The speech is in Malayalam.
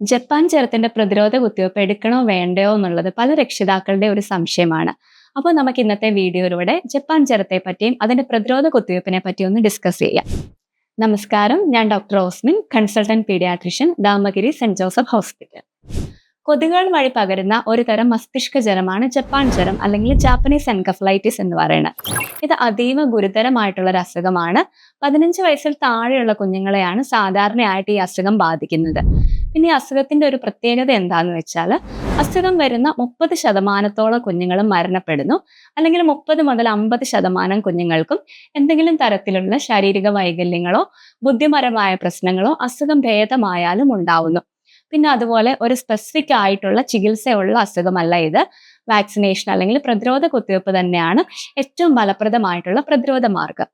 ജപ്പാൻ ചരത്തിന്റെ പ്രതിരോധ കുത്തിവയ്പ്പ് എടുക്കണോ വേണ്ടയോ എന്നുള്ളത് പല രക്ഷിതാക്കളുടെ ഒരു സംശയമാണ്. അപ്പോൾ നമുക്ക് ഇന്നത്തെ വീഡിയോയിലൂടെ ജപ്പാൻ ചരത്തെ പറ്റിയും അതിന്റെ പ്രതിരോധ കുത്തിവയ്പ്പിനെ പറ്റിയും ഒന്ന് ഡിസ്കസ് ചെയ്യാം. നമസ്കാരം, ഞാൻ ഡോക്ടർ ഓസ്മിൻ, കൺസൾട്ടന്റ് പീഡിയാട്രിഷ്യൻ, ദാമഗിരി സെന്റ് ജോസഫ് ഹോസ്പിറ്റൽ. കൊതുകുകൾ വഴി പകരുന്ന ഒരു തരം മസ്തിഷ്ക ജ്വരമാണ് ജപ്പാൻ ജ്വരം അല്ലെങ്കിൽ ജാപ്പനീസ് എൻകഫലൈറ്റിസ് എന്ന് പറയുന്നത്. ഇത് അതീവ ഗുരുതരമായിട്ടുള്ള ഒരു അസുഖമാണ്. 15 വയസ്സിൽ താഴെയുള്ള കുഞ്ഞുങ്ങളെയാണ് സാധാരണയായിട്ട് ഈ അസുഖം ബാധിക്കുന്നത്. പിന്നെ ഈ അസുഖത്തിന്റെ ഒരു പ്രത്യേകത എന്താണെന്ന് വെച്ചാൽ, അസുഖം വരുന്ന 30% കുഞ്ഞുങ്ങളും മരണപ്പെടുന്നു. അല്ലെങ്കിൽ 30 മുതൽ 50% കുഞ്ഞുങ്ങൾക്കും എന്തെങ്കിലും തരത്തിലുള്ള ശാരീരിക വൈകല്യങ്ങളോ ബുദ്ധിപരമായ പ്രശ്നങ്ങളോ അസുഖം ഭേദമായാലും ഉണ്ടാവുന്നു. പിന്നെ അതുപോലെ ഒരു സ്പെസിഫിക് ആയിട്ടുള്ള ചികിത്സയുള്ള അസുഖമല്ല ഇത്. വാക്സിനേഷൻ അല്ലെങ്കിൽ പ്രതിരോധ കുത്തിവയ്പ്പ് തന്നെയാണ് ഏറ്റവും ഫലപ്രദമായിട്ടുള്ള പ്രതിരോധ മാർഗം.